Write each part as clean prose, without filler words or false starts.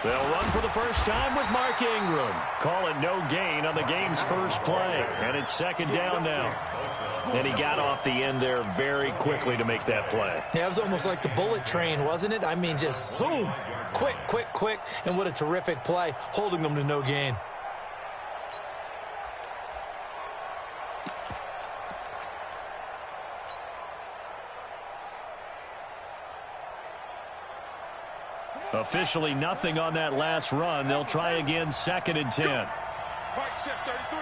They'll run for the first time with Mark Ingram. Call it no gain on the game's first play. And it's second down now. And he got off the end there very quickly to make that play. Yeah, it was almost like the bullet train, wasn't it? I mean, just zoom. Quick, quick, quick. And what a terrific play, holding them to no gain. Officially nothing on that last run. They'll try again, second and 10. Right shift 33.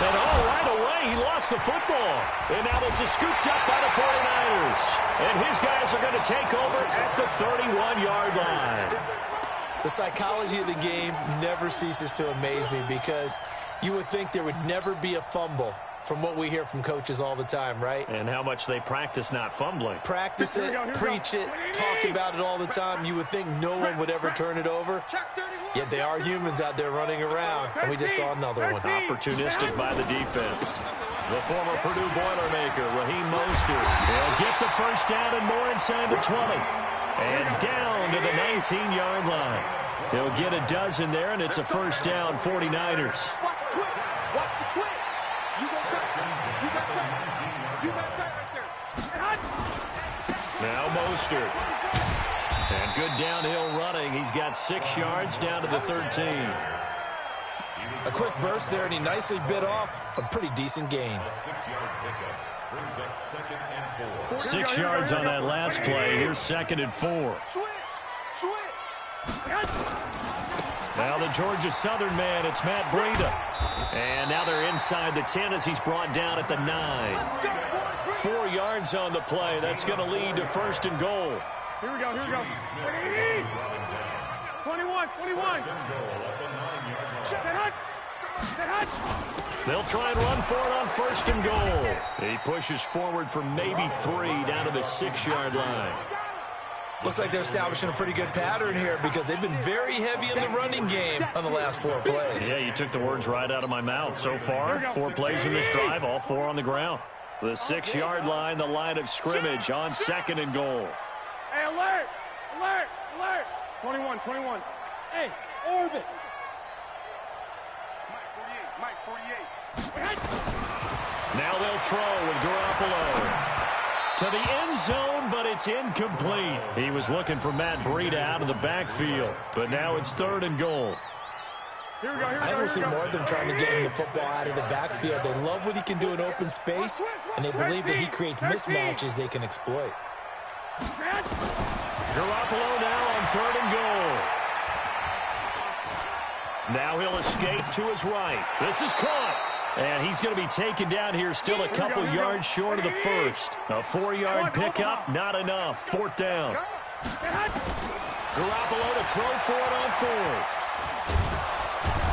And right away, he lost the football. And now this is scooped up by the 49ers. And his guys are going to take over at the 31-yard line. The psychology of the game never ceases to amaze me because you would think there would never be a fumble from what we hear from coaches all the time, right? And how much they practice not fumbling. Practice it, preach it, talk about it all the time. You would think no one would ever turn it over. Yet they are humans out there running around, and we just saw another one. Opportunistic by the defense. The former Purdue Boilermaker, Raheem Mostert. He'll get the first down and more inside the 20. And down to the 19-yard line. He'll get a dozen there, and it's a first down, 49ers. Now Mostert. And good downhill running. He's got 6 yards down to the 13. A quick burst there, and he nicely bit off a pretty decent gain. 6 yards on that last play. Here's second and 4. Now the Georgia Southern man, it's Matt Breida. And now they're inside the 10 as he's brought down at the 9. 4 yards on the play. That's going to lead to first and goal. Here we go, here we go. 21. They'll try and run for it on first and goal. He pushes forward for maybe 3 down to the 6-yard line. Looks like they're establishing a pretty good pattern here because they've been very heavy in the running game on the last 4 plays. Yeah, you took the words right out of my mouth. So far, 4 plays in this drive, all 4 on the ground. The 6-yard line, the line of scrimmage on second and goal. Hey, alert! 21. Hey, orbit! Mike 48. Now they'll throw with Garoppolo. To the end zone, but it's incomplete. He was looking for Matt Breida out of the backfield, but now it's third and goal. I don't see more of them trying to get him the football out of the backfield. They love what he can do in open space, and they believe that he creates mismatches they can exploit. Garoppolo now on third and goal. Now he'll escape to his right. This is caught. And he's going to be taken down here, still a couple yards short of the first. A 4-yard pickup, not enough. Fourth down. Garoppolo to throw for it on fourth.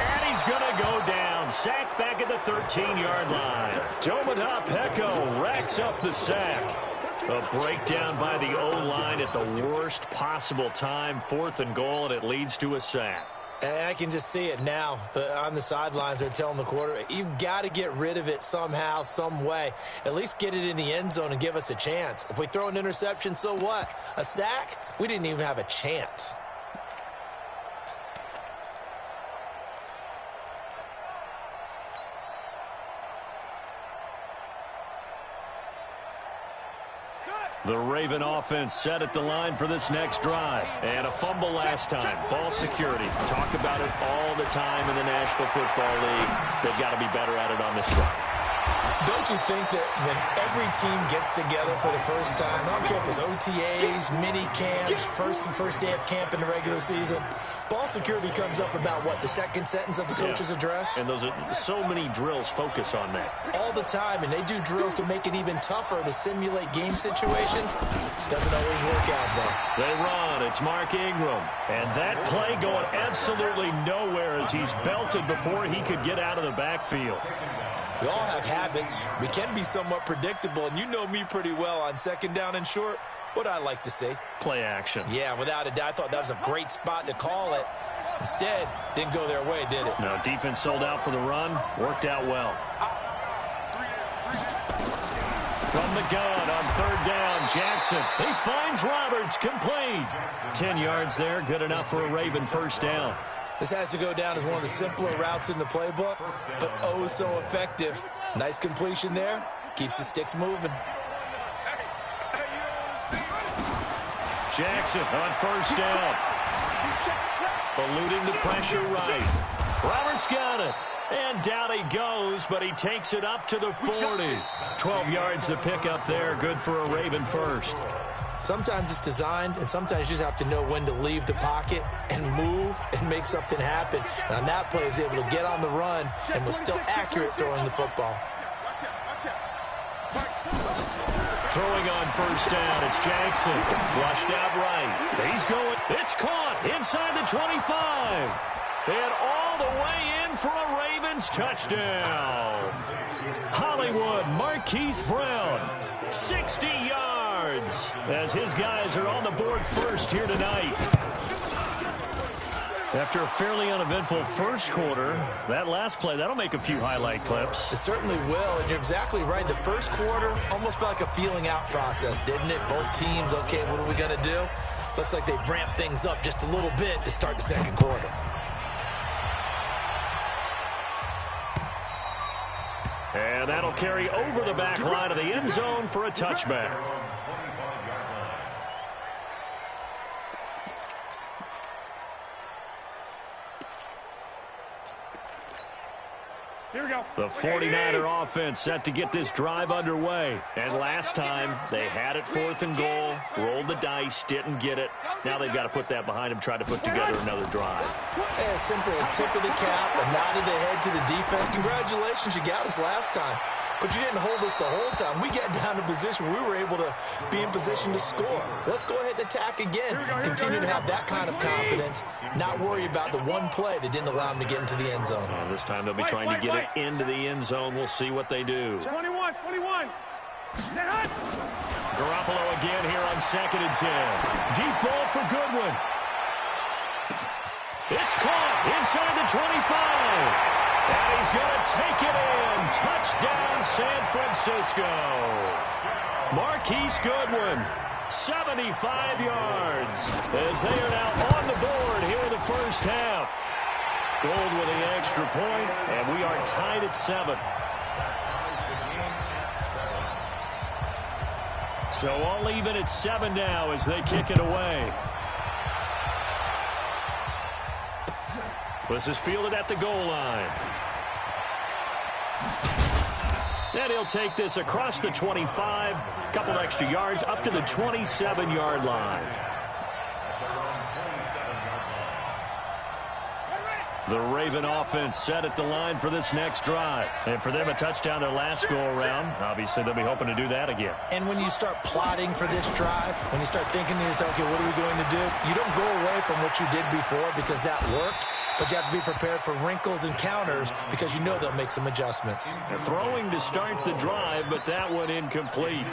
And he's going to go down. Sacked back at the 13-yard line. Tomoda Peko racks up the sack. A breakdown by the O-line at the worst possible time. Fourth and goal, and it leads to a sack. I can just see it now. On the sidelines, they're telling the quarterback, you've got to get rid of it somehow, some way. At least get it in the end zone and give us a chance. If we throw an interception, so what? A sack? We didn't even have a chance. The Raven offense set at the line for this next drive. And a fumble last time. Ball security. Talk about it all the time in the National Football League. They've got to be better at it on this drive. Don't you think that when every team gets together for the first time, I don't care if it's OTAs, mini camps, first day of camp in the regular season, ball security comes up about what, the second sentence of the coach's address? And those are so many drills focus on that. All the time, and they do drills to make it even tougher to simulate game situations. Doesn't always work out, though. They run. It's Mark Ingram. And that play going absolutely nowhere as he's belted before he could get out of the backfield. We all have habits. We can be somewhat predictable, and you know me pretty well on second down and short. What I like to see. Play action. Yeah, without a doubt. I thought that was a great spot to call it. Instead, didn't go their way, did it? No, defense sold out for the run. Worked out well. From the gun on third down, Jackson, he finds Roberts, complete. 10 yards there, good enough for a Raven first down. This has to go down as one of the simpler routes in the playbook, but oh so effective. Nice completion there. Keeps the sticks moving. Jackson on first down. Eluding the pressure right. Roberts got it. And down he goes, but he takes it up to the 40. 12 yards to pick up there. Good for a Raven first. Sometimes it's designed, and sometimes you just have to know when to leave the pocket and move and make something happen. And on that play, he was able to get on the run and was still accurate throwing the football. Throwing on first down, it's Jackson. Flushed out right. He's going. It's caught inside the 25. And all the way in for a Ravens touchdown. Hollywood, Marquise Brown, 60 yards. As his guys are on the board first here tonight. After a fairly uneventful first quarter, that last play, that'll make a few highlight clips. It certainly will, and you're exactly right. The first quarter almost felt like a feeling out process, didn't it? Both teams, okay, what are we going to do? Looks like they ramped things up just a little bit to start the second quarter. And that'll carry over the back line of the end zone for a touchback. Here we go. The 49er offense set to get this drive underway. And last time, they had it 4th and goal, rolled the dice, didn't get it. Now they've got to put that behind them, try to put together another drive. Hey, a simple tip of the cap, a nod of the head to the defense. Congratulations, you got us last time. But you didn't hold us the whole time. We got down to position where we were able to be in position to score. Let's go ahead and attack again. Continue to have that kind of confidence, not worry about the one play that didn't allow them to get into the end zone. And this time they'll be trying to get it into the end zone. We'll see what they do. 21. Garoppolo again here on 2nd and 10. Deep ball for Goodwin. It's caught inside the 25. And he's going to take it in. Touchdown, San Francisco. Marquise Goodwin, 75 yards. As they are now on the board here in the first half. Gold with the extra point, and we are tied at 7. So all even at 7 now as they kick it away. This is fielded at the goal line. And he'll take this across the 25, a couple extra yards up to the 27-yard line. The Raven offense set at the line for this next drive. And for them, a touchdown their last go-around. Obviously, they'll be hoping to do that again. And when you start plotting for this drive, when you start thinking to yourself, okay, what are we going to do? You don't go away from what you did before because that worked. But you have to be prepared for wrinkles and counters because you know they'll make some adjustments. They're throwing to start the drive, but that one incomplete.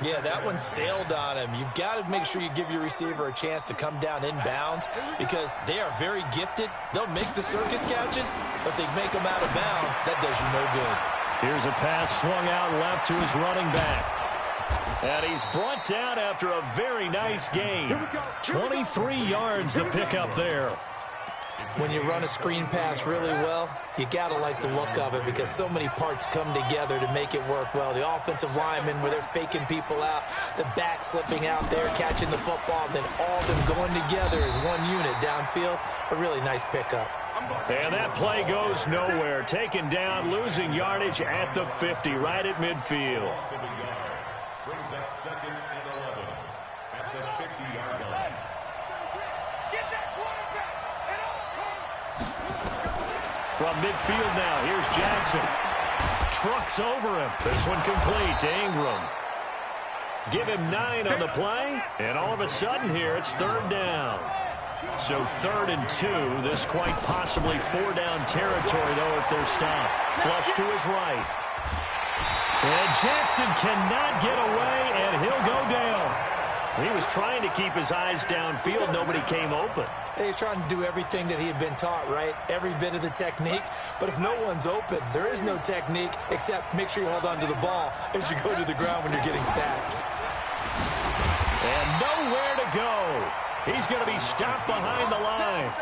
Yeah, that one sailed on him. You've got to make sure you give your receiver a chance to come down inbounds because they are very gifted. They'll make the circus catches, but they make them out of bounds. That does you no good. Here's a pass swung out left to his running back. And he's brought down after a very nice gain. 23 yards to pick up there. When you run a screen pass really well, you got to like the look of it because so many parts come together to make it work well. The offensive linemen where they're faking people out, the back slipping out there, catching the football, then all of them going together as one unit downfield. A really nice pickup. And that play goes nowhere. Taken down, losing yardage at the 50, right at midfield. Brings up 2nd and 11 at the 50-yard line. From midfield now, here's Jackson. Trucks over him. This one complete to Ingram. Give him 9 on the play, and all of a sudden here, it's 3rd down. So 3rd and 2, this quite possibly 4-down territory, though, if they're stopped. Flush to his right. And Jackson cannot get away, and he'll go down. He was trying to keep his eyes downfield. Nobody came open. He's trying to do everything that he had been taught, right? Every bit of the technique. But if no one's open, there is no technique except make sure you hold on to the ball as you go to the ground when you're getting sacked. And nowhere to go. He's going to be stopped behind the line.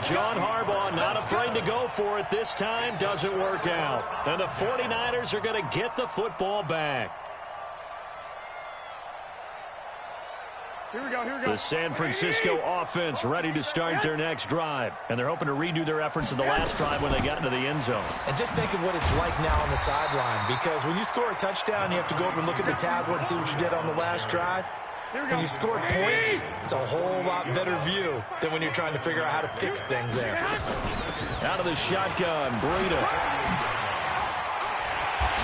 John Harbaugh not afraid to go for it this time. Doesn't work out. And the 49ers are going to get the football back. Here we go, here we go. The San Francisco offense ready to start their next drive. And they're hoping to redo their efforts in the last drive when they got into the end zone. And just think of what it's like now on the sideline. Because when you score a touchdown, you have to go over and look at the tablet and see what you did on the last drive. When you scored points, it's a whole lot better view than when you're trying to figure out how to fix things there. Out of the shotgun, Breida.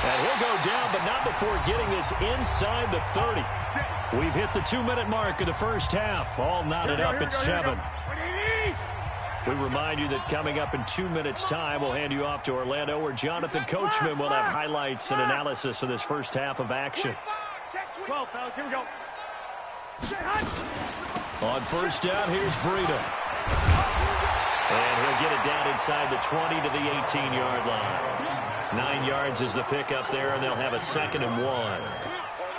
And he'll go down, but not before getting this inside the 30. We've hit the 2-minute mark of the first half. All knotted up at 7. We remind you that coming up in 2 minutes' time, we'll hand you off to Orlando, where Jonathan Coachman will have highlights and analysis of this first half of action. 12, fellas, here we go. On first down, here's Breida. And he'll get it down inside the 20 to the 18-yard line. 9 yards is the pickup there, and they'll have a 2nd and 1.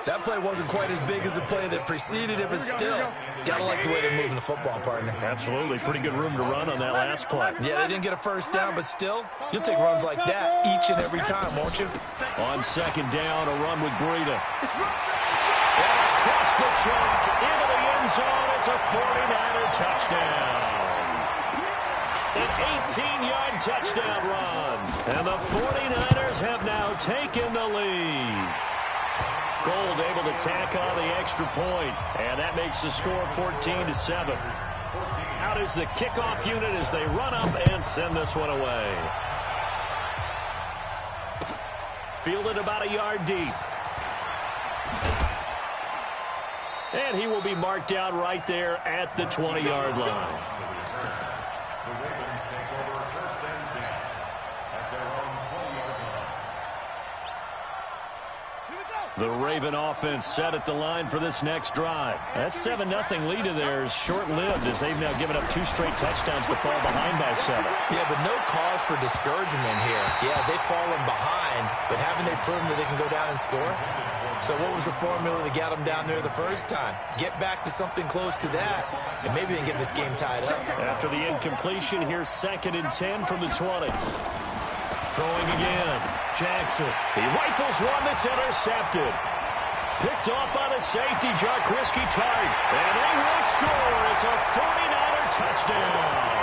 That play wasn't quite as big as the play that preceded it, but still, gotta like the way they're moving the football, partner. Absolutely. Pretty good room to run on that last play. Yeah, they didn't get a first down, but still, you'll take runs like that each and every time, won't you? On second down, a run with Breida. And across the track, into the end zone, it's a 49er touchdown. An 18-yard touchdown run. And the 49ers have now taken the lead. Gold able to tack on the extra point, and that makes the score 14-7. Out is the kickoff unit as they run up and send this one away. Fielded about a yard deep. And he will be marked down right there at the 20-yard line. The Ravens take over 1st and 10 at their own 20-yard line. The Raven offense set at the line for this next drive. That 7-0 lead of theirs short-lived as they've now given up 2 straight touchdowns to fall behind by 7. Yeah, but no cause for discouragement here. Yeah, they've fallen behind, but haven't they proven that they can go down and score? So what was the formula that got them down there the first time? Get back to something close to that, and maybe they can get this game tied up. After the incompletion, here's 2nd and 10 from the 20. Throwing again. Jackson. He rifles one that's intercepted. Picked off by the safety, Jarquiski Tart. And they will score. It's a 49er touchdown.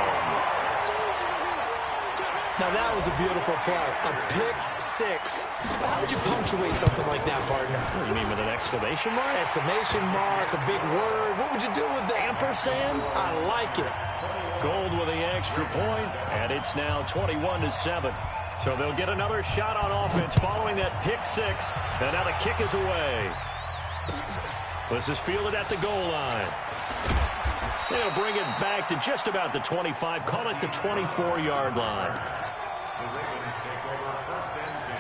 Now that was a beautiful play. A pick 6. How would you punctuate something like that, partner? What do you mean, with an exclamation mark? Exclamation mark, a big word. What would you do with that? Ampersand? I like it. Gold with the extra point, and it's now 21-7. So they'll get another shot on offense following that pick 6, and now the kick is away. This is fielded at the goal line. They'll bring it back to just about the 25, call it the 24-yard line. The Ravens take over 1st and 10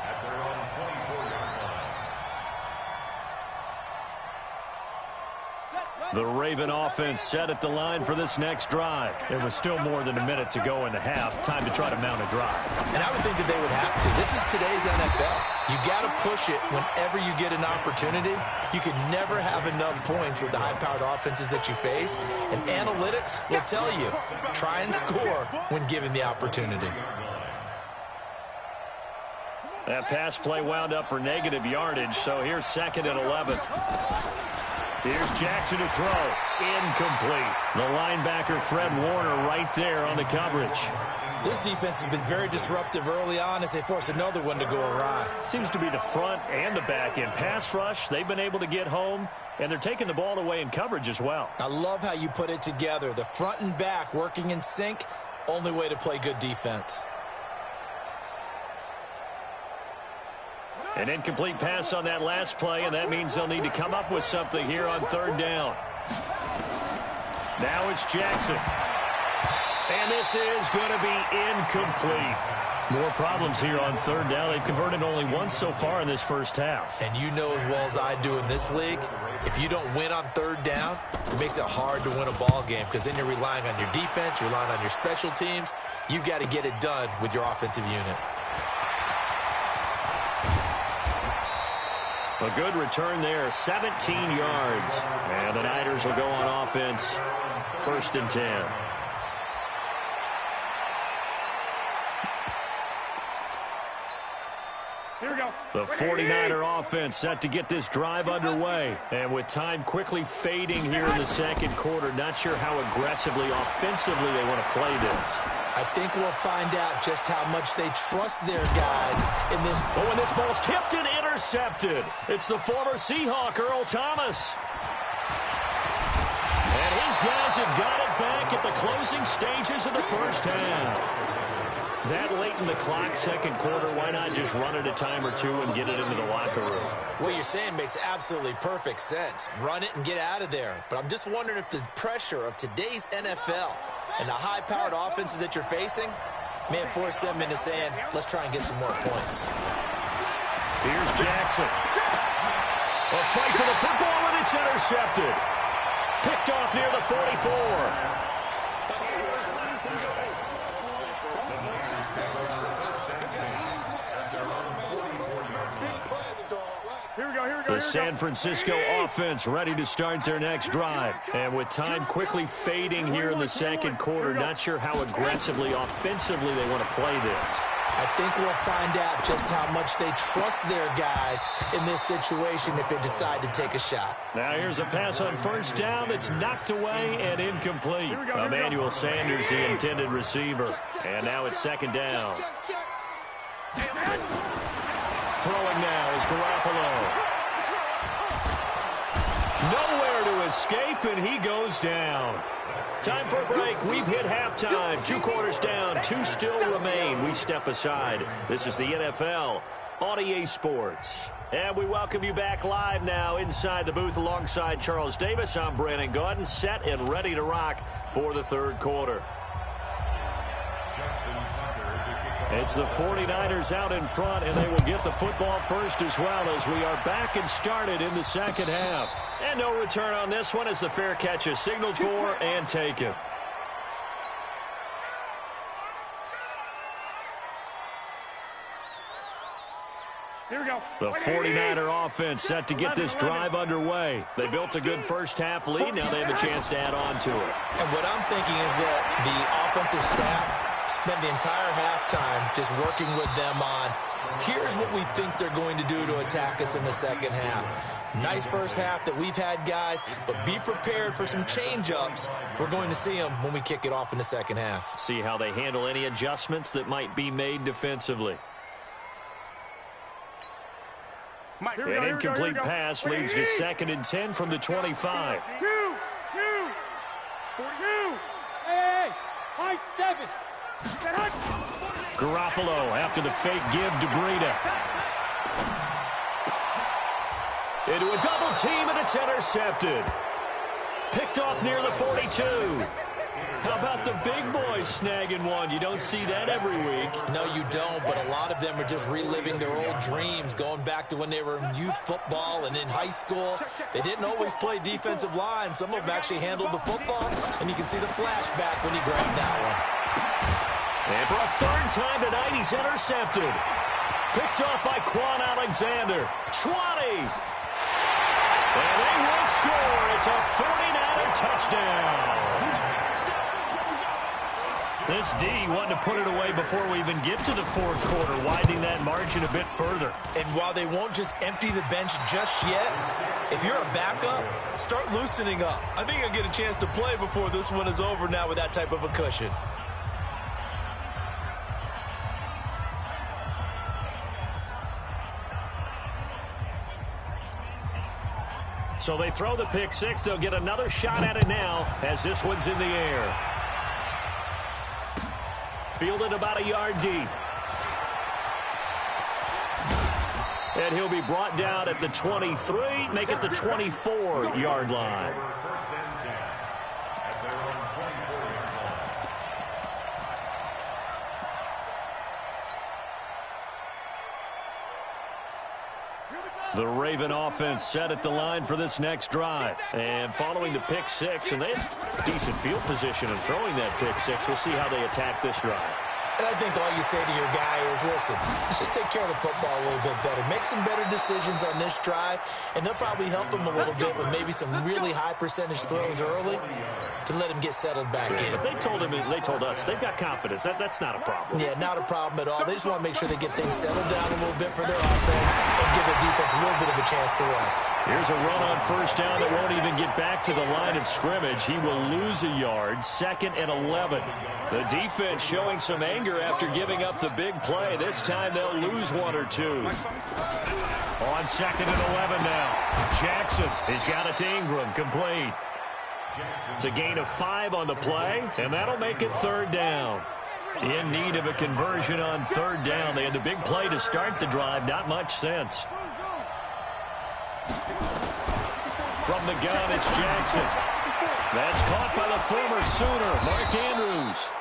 at their own 24-yard line. The Raven offense set at the line for this next drive. There was still more than a minute to go in the half. Time to try to mount a drive. And I would think that they would have to. This is today's NFL. You got to push it whenever you get an opportunity. You can never have enough points with the high-powered offenses that you face. And analytics will tell you, try and score when given the opportunity. That pass play wound up for negative yardage, so here's 2nd and 11. Here's Jackson to throw. Incomplete. The linebacker, Fred Warner, right there on the coverage. This defense has been very disruptive early on as they force another one to go awry. Seems to be the front and the back end. Pass rush, they've been able to get home, and they're taking the ball away in coverage as well. I love how you put it together. The front and back working in sync, only way to play good defense. An incomplete pass on that last play, and that means they'll need to come up with something here on 3rd down. Now it's Jackson. And this is going to be incomplete. More problems here on 3rd down. They've converted only once so far in this first half. And you know as well as I do in this league, if you don't win on 3rd down, it makes it hard to win a ball game because then you're relying on your defense, you're relying on your special teams. You've got to get it done with your offensive unit. A good return there, 17 yards. And the Niners will go on offense, 1st and 10. Here we go. The 49er offense set to get this drive underway. And with time quickly fading here in the second quarter, not sure how aggressively, offensively they want to play this. I think we'll find out just how much they trust their guys in this. Oh, and this ball's tipped and intercepted. It's the former Seahawk, Earl Thomas. And his guys have got it back at the closing stages of the first half. That late in the clock, second quarter, why not just run it a time or two and get it into the locker room? What you're saying makes absolutely perfect sense. Run it and get out of there. But I'm just wondering if the pressure of today's NFL and the high-powered offenses that you're facing may have forced them into saying, let's try and get some more points. Here's Jackson. A fight for the football, and it's intercepted. Picked off near the 44. The San Francisco offense ready to start their next drive. And with time quickly fading here in the second quarter, not sure how aggressively, offensively they want to play this. I think we'll find out just how much they trust their guys in this situation if they decide to take a shot. Now here's a pass on first down that's knocked away and incomplete. Emmanuel Sanders, the intended receiver. And now it's second down. Throwing now is Garoppolo. Nowhere to escape, and he goes down. Time for a break. We've hit halftime. 2 quarters down, 2 still remain. We step aside. This is the NFL on EA Sports. And we welcome you back live now inside the booth alongside Charles Davis. I'm Brandon Gaudin, set and ready to rock for the third quarter. It's the 49ers out in front, and they will get the football first as well as we are back and started in the second half. And no return on this one as the fair catch is signaled for and taken. Here we go. The 49er offense set to get this drive underway. They built a good first half lead. Now they have a chance to add on to it. And what I'm thinking is that the offensive staff spend the entire halftime just working with them on, here's what we think they're going to do to attack us in the second half. Nice first half that we've had, guys, but be prepared for some change-ups. We're going to see them when we kick it off in the second half. See how they handle any adjustments that might be made defensively. An incomplete pass leads to 2nd and 10 from the 25. 2, 42. Hey, high 7. Garoppolo after the fake give to Breida. Into a double team, and it's intercepted. Picked off near the 42. How about the big boys snagging one? You don't see that every week. No, you don't, but a lot of them are just reliving their old dreams, going back to when they were in youth football and in high school. They didn't always play defensive line. Some of them actually handled the football, and you can see the flashback when he grabbed that one. And for a third time tonight, he's intercepted. Picked off by Quan Alexander. 20. And they will score. It's a 49er touchdown. This D wanting to put it away before we even get to the fourth quarter, widening that margin a bit further. And while they won't just empty the bench just yet, if you're a backup, start loosening up. I think you'll get a chance to play before this one is over now with that type of a cushion. So they throw the pick six. They'll get another shot at it now as this one's in the air. Fielded about a yard deep. And he'll be brought down at the 23, make it the 24-yard line. The Raven offense set at the line for this next drive. And following the pick six, and they have decent field position in throwing that pick six. We'll see how they attack this drive. And I think all you say to your guy is, listen, let's just take care of the football a little bit better. Make some better decisions on this drive, and they'll probably help him a little bit with maybe some really high percentage throws early to let him get settled back in. They told us, they've got confidence. That's not a problem. Yeah, not a problem at all. They just want to make sure they get things settled down a little bit for their offense and give their defense a little bit of a chance to rest. Here's a run on first down that won't even get back to the line of scrimmage. He will lose a yard, 2nd and 11. The defense showing some anger after giving up the big play. This time they'll lose 1 or 2. On 2nd and 11 now. Jackson has got it to Ingram, complete. It's a gain of 5 on the play, and that'll make it 3rd down. In need of a conversion on 3rd down. They had the big play to start the drive. Not much sense. From the gun, it's Jackson. That's caught by the former Sooner, Mark Andrews.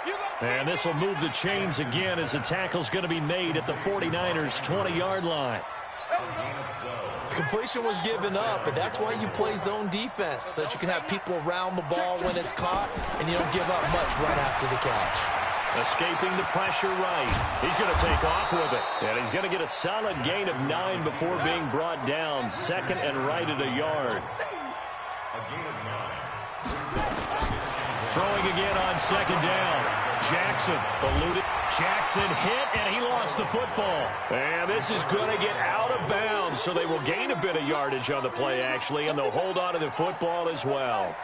And this will move the chains again as the tackle's going to be made at the 49ers' 20-yard line. Completion was given up, but that's why you play zone defense, so that you can have people around the ball when it's caught, and you don't give up much right after the catch. Escaping the pressure right. He's going to take off with it. And he's going to get a solid gain of 9 before being brought down. 2nd and right at a yard. Throwing again on 2nd down. Jackson eluded. Jackson hit, and he lost the football. And this is going to get out of bounds, so they will gain a bit of yardage on the play, actually, and they'll hold on to the football as well.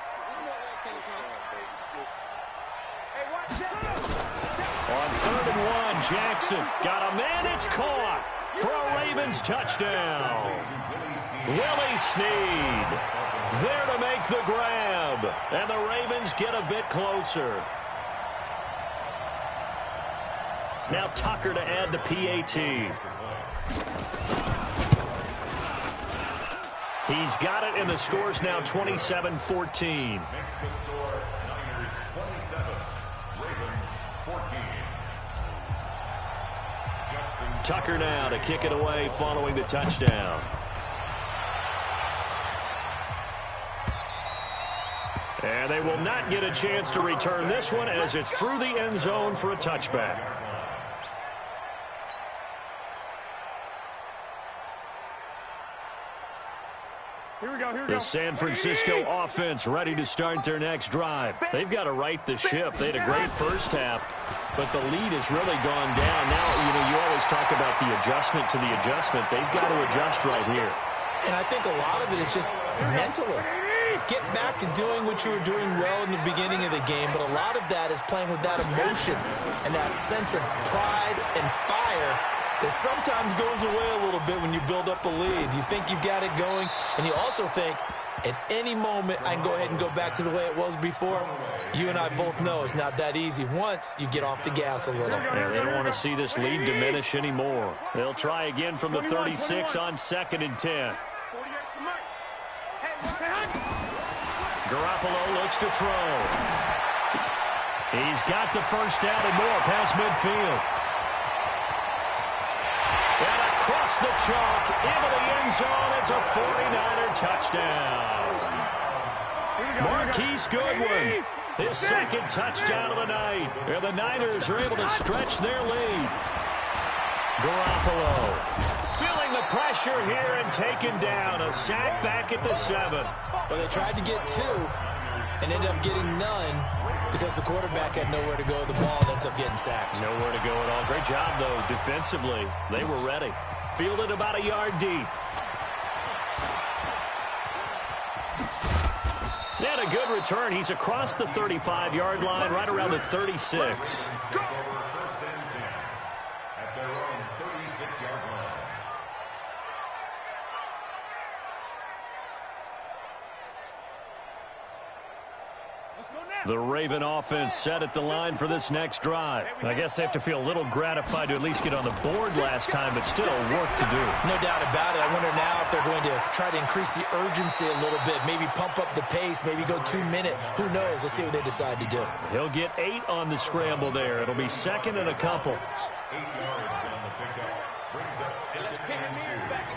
On 3rd and 1, Jackson got a man. It's caught for a Ravens touchdown. Willie Snead there to make the grab, and the Ravens get a bit closer. Now Tucker to add the PAT. He's got it, and the score's now 27-14. Makes the score Niners 27, Ravens 14. Tucker now to kick it away following the touchdown. And they will not get a chance to return this one as it's through the end zone for a touchback. Here we go. The San Francisco offense ready to start their next drive. They've got to right the ship. They had a great first half, but the lead has really gone down. Now, you always talk about the adjustment to the adjustment. They've got to adjust right here. And I think a lot of it is just mentally. Get back to doing what you were doing well in the beginning of the game, but a lot of that is playing with that emotion and that sense of pride and fire that sometimes goes away a little bit when you build up a lead. You think you've got it going, and you also think at any moment I can go ahead and go back to the way it was before. You and I both know it's not that easy once you get off the gas a little. Yeah, they don't want to see this lead diminish anymore. They'll try again from the 36 on 2nd and 10. Garoppolo looks to throw. He's got the first down and more past midfield. And across the chalk into the end zone. It's a 49er touchdown. Marquise Goodwin, his 2nd touchdown of the night. And the Niners are able to stretch their lead. Garoppolo feeling the pressure here and taken down. A sack back at the 7. Well, they tried to get 2 and ended up getting none because the quarterback had nowhere to go. The ball ends up getting sacked. Nowhere to go at all. Great job, though, defensively. They were ready. Fielded about a yard deep. And a good return. He's across the 35-yard line, right around the 36. The Raven offense set at the line for this next drive. I guess they have to feel a little gratified to at least get on the board last time, but still work to do. No doubt about it. I wonder now if they're going to try to increase the urgency a little bit, maybe pump up the pace, maybe go 2-minute. Who knows? Let's see what they decide to do. He'll get 8 on the scramble there. It'll be 2nd and a couple. 8 yards on the pickup. Brings up 2nd and 2.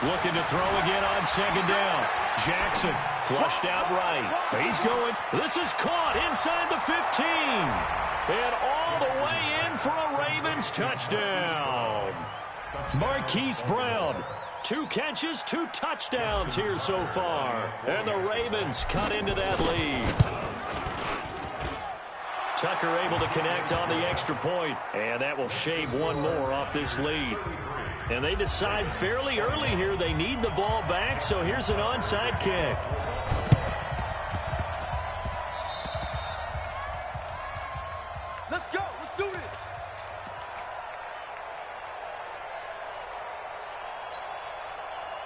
Looking to throw again on 2nd down. Jackson flushed out right. He's going. This is caught inside the 15. And all the way in for a Ravens touchdown. Marquise Brown, 2 catches, 2 touchdowns here so far. And the Ravens cut into that lead. Tucker able to connect on the extra point, and that will shave one more off this lead. And they decide fairly early here they need the ball back, so here's an onside kick. Let's go. Let's do this.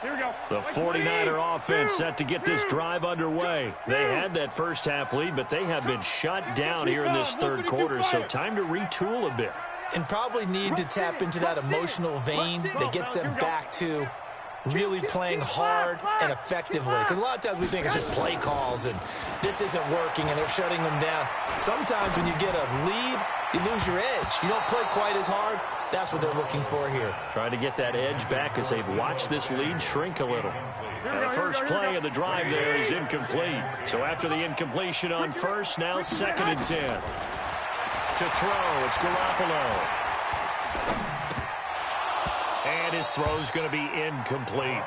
Here we go. The 49er offense set to get this drive underway. They had that first half lead, but they have been shut down here in this third quarter, so time to retool a bit. And probably need to tap into that emotional vein that gets them back to really playing hard and effectively. Because a lot of times we think it's just play calls and this isn't working and they're shutting them down. Sometimes when you get a lead, you lose your edge. You don't play quite as hard. That's what they're looking for here. Trying to get that edge back as they've watched this lead shrink a little. And the first play of the drive there is incomplete. So after the incompletion on first, now 2nd and 10. To throw, it's Garoppolo. And his throw's going to be incomplete.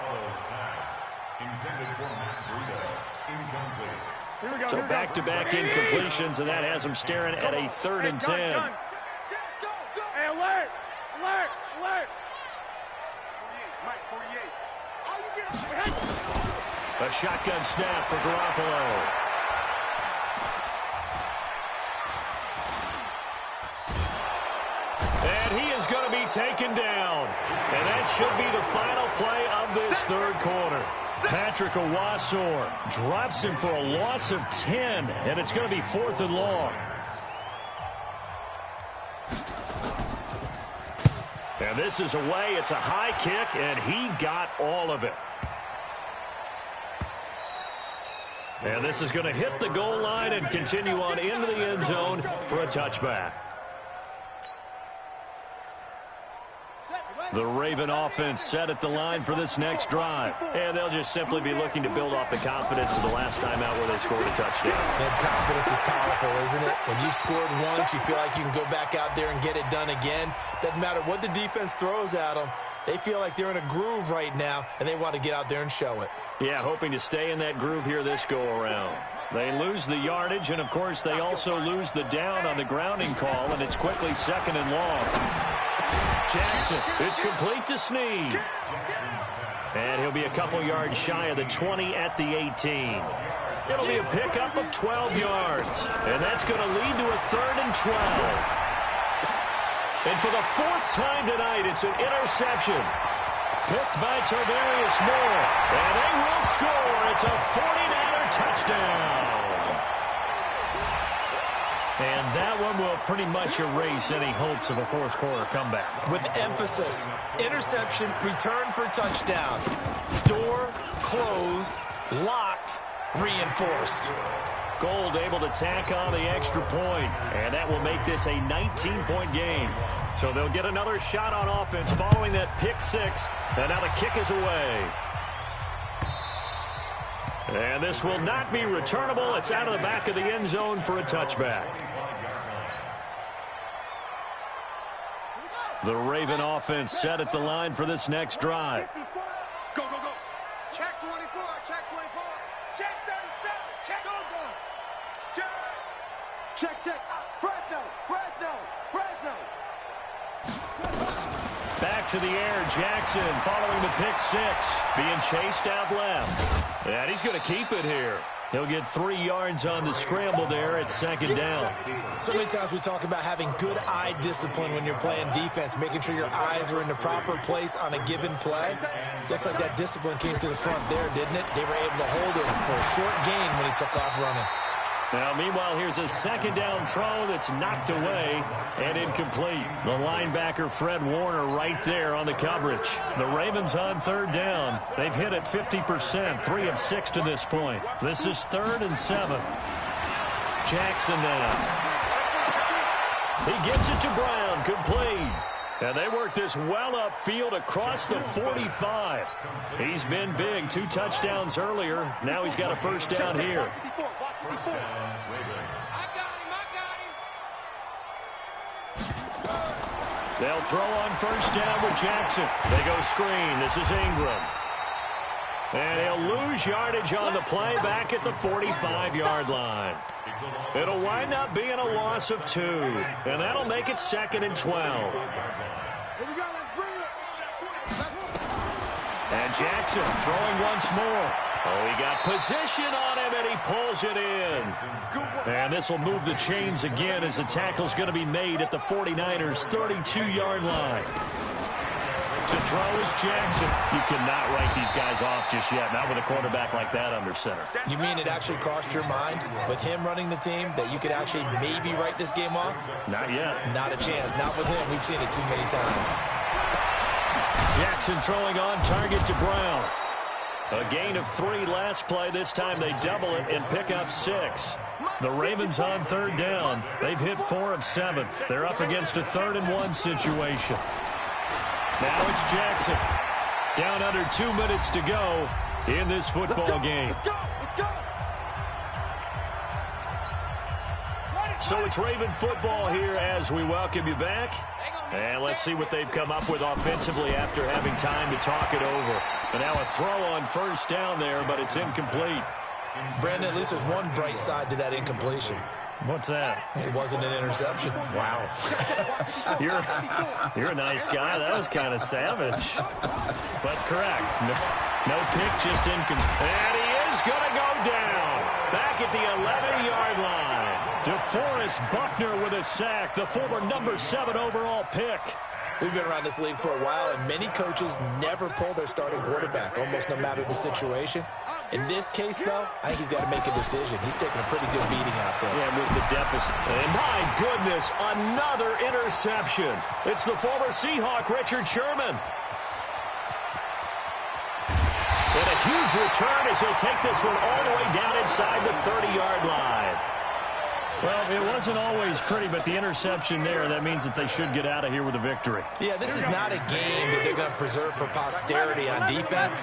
So back-to-back incompletions, and that has him staring at a 3rd and 10. Hey, alert! Alert! Alert! 48. A shotgun snap for Garoppolo. And he is going to be taken down. And that should be the final play of this third quarter. Patrick Owasor drops him for a loss of 10, and it's going to be 4th and long. And this is away. It's a high kick, and he got all of it. And this is going to hit the goal line and continue on into the end zone for a touchback. The Raven offense set at the line for this next drive. And they'll just simply be looking to build off the confidence of the last time out where they scored a touchdown. And confidence is powerful, isn't it? When you scored once, you feel like you can go back out there and get it done again. Doesn't matter what the defense throws at them. They feel like they're in a groove right now, and they want to get out there and show it. Yeah, hoping to stay in that groove here this go-around. They lose the yardage, and, of course, they also lose the down on the grounding call, and it's quickly 2nd and long. Jackson, it's complete to Snead. And he'll be a couple yards shy of the 20 at the 18. It'll be a pickup of 12 yards. And that's going to lead to a 3rd and 12. And for the 4th time tonight, it's an interception. Picked by Tavarius Moore. And they will score. It's a 49er touchdown. And that one will pretty much erase any hopes of a fourth quarter comeback. With emphasis, interception, return for touchdown. Door closed, locked, reinforced. Gold able to tack on the extra point, and that will make this a 19-point game. So they'll get another shot on offense following that pick 6, and now the kick is away. And this will not be returnable. It's out of the back of the end zone for a touchback. The Raven offense set at the line for this next drive. Go, go, go. Check 24. Check 24. Check 37. Check. Go, go. Check. Check, check. Fresno. Fresno. Fresno. Back to the air, Jackson following the pick 6, being chased out left. And he's going to keep it here. He'll get 3 yards on the scramble there at 2nd down. So many times we talk about having good eye discipline when you're playing defense, making sure your eyes are in the proper place on a given play. Looks like that discipline came to the front there, didn't it? They were able to hold him for a short gain when he took off running. Now, meanwhile, here's a 2nd down throw that's knocked away and incomplete. The linebacker, Fred Warner, right there on the coverage. The Ravens on 3rd down. They've hit it 50%, 3 of 6 to this point. This is 3rd and 7. Jackson now. He gives it to Brown, complete. And they work this well upfield across the 45. He's been big, 2 touchdowns earlier. Now he's got a 1st down here. They'll throw on first down with Jackson. They go screen. This is Ingram. And he'll lose yardage on the play back at the 45-yard line. It'll wind up being a loss of 2. And that'll make it 2nd and 12. And Jackson throwing once more. Oh, he got position on him, and he pulls it in. And this will move the chains again as the tackle's going to be made at the 49ers' 32-yard line. To throw is Jackson. You cannot write these guys off just yet, not with a quarterback like that under center. You mean it actually crossed your mind with him running the team that you could actually maybe write this game off? Not yet. Not a chance. Not with him. We've seen it too many times. Jackson throwing on target to Brown. A gain of 3 last play. This time they double it and pick up 6. The Ravens on third down. They've hit 4 of 7. They're up against a 3rd and 1 situation. Now it's Jackson. Down under 2 minutes to go in this football game. So it's Raven football here as we welcome you back. And let's see what they've come up with offensively after having time to talk it over. And now a throw on first down there, but it's incomplete. Brandon, at least there's one bright side to that incompletion. What's that? It wasn't an interception. Wow. You're a nice guy. That was kind of savage. But correct. No pick, just incomplete. And he is going to go down. Back at the 11-yard line. DeForest Buckner with a sack, the former number 7 overall pick. We've been around this league for a while, and many coaches never pull their starting quarterback, almost no matter the situation. In this case, though, I think he's got to make a decision. He's taking a pretty good beating out there. Yeah, with the deficit. And my goodness, another interception. It's the former Seahawk, Richard Sherman. And a huge return as he'll take this one all the way down inside the 30-yard line. Well, it wasn't always pretty, but the interception there, that means that they should get out of here with a victory. Yeah, this is not a game that they're going to preserve for posterity on defense,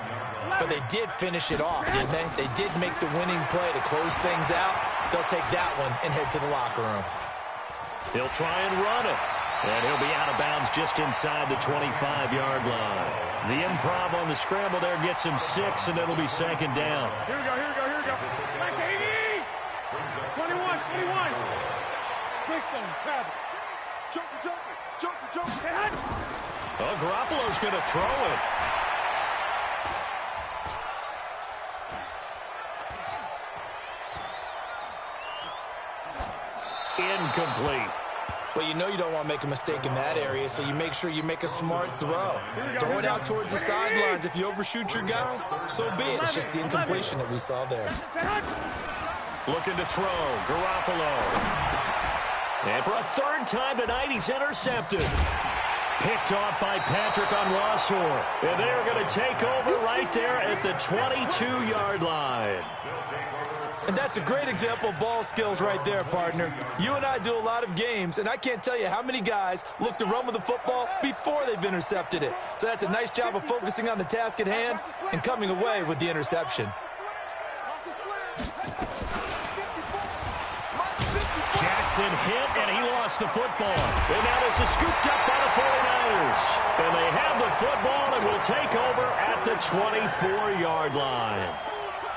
but they did finish it off, didn't they? They did make the winning play to close things out. They'll take that one and head to the locker room. He'll try and run it, and he'll be out of bounds just inside the 25-yard line. The improv on the scramble there gets him 6, and it'll be 2nd down. Here we go. Back to 80. 21. Quickstone, travel. Joker. Oh, Garoppolo's going to throw it. Incomplete. Well, you know you don't want to make a mistake in that area, so you make sure you make a smart throw. Throw it out towards the sidelines. If you overshoot your guy, so be it. It's just the incompletion that we saw there. Looking to throw. Garoppolo. And for a 3rd time tonight, he's intercepted. Picked off by Patrick on Rossor. And they're going to take over right there at the 22-yard line. And that's a great example of ball skills right there, partner. You and I do a lot of games, and I can't tell you how many guys look to run with the football before they've intercepted it. So that's a nice job of focusing on the task at hand and coming away with the interception. Jackson hit, and he lost the football. And now this is scooped up by the 49ers. And they have the football and will take over at the 24-yard line.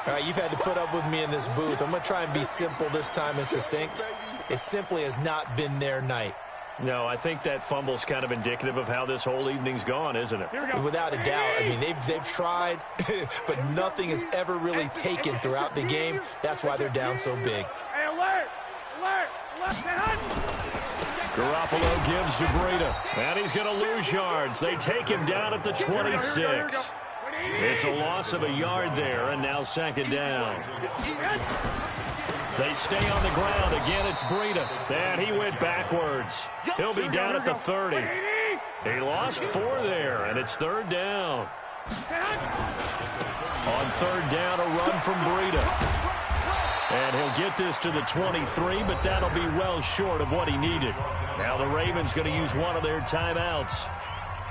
All right, you've had to put up with me in this booth. I'm going to try and be simple this time and succinct. It simply has not been their night. No, I think that fumble's kind of indicative of how this whole evening's gone, isn't it? Without a doubt. I mean, they've tried, but nothing has ever really taken throughout the game. That's why they're down so big. Hey, alert! Garoppolo gives to Breida, and he's going to lose yards. They take him down at the 26. It's a loss of a yard there, and now 2nd down. They stay on the ground. Again, it's Breida, and he went backwards. He'll be down at the 30. He lost 4 there, and it's 3rd down. On 3rd down, a run from Breida. And he'll get this to the 23, but that'll be well short of what he needed. Now the Ravens going to use one of their timeouts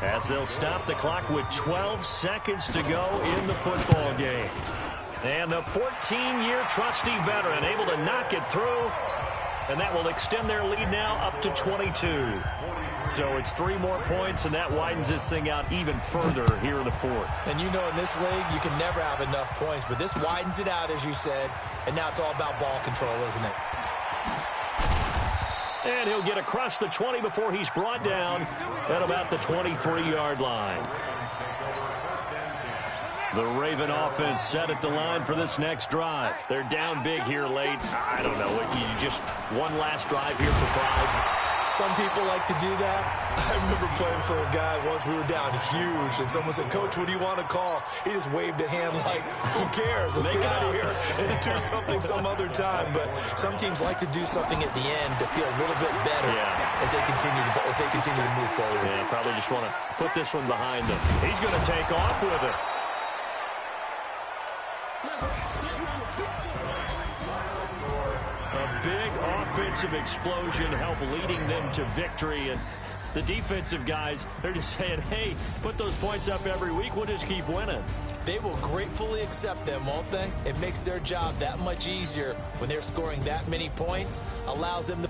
as they'll stop the clock with 12 seconds to go in the football game. And the 14-year trusty veteran able to knock it through And that will extend their lead now up to 22. So it's 3 more points, and that widens this thing out even further here in the fourth. And you know in this league, you can never have enough points, but this widens it out, as you said, and now it's all about ball control, isn't it? And he'll get across the 20 before he's brought down at about the 23-yard line. The Raven offense set at the line for this next drive. They're down big here late. I don't know. You just one last drive here for pride. Some people like to do that. I remember playing for a guy once. We were down huge, and someone said, "Coach, what do you want to call?" He just waved a hand like, "Who cares? Let's get out of here and do something some other time." But some teams like to do something at the end to feel a little bit better as they continue to move forward. Yeah, probably just want to put this one behind them. He's going to take off with it. A big offensive explosion helped leading them to victory. And the defensive guys, they're just saying, hey, put those points up every week. We'll just keep winning. They will gratefully accept them, won't they? It makes their job that much easier when they're scoring that many points, allows them to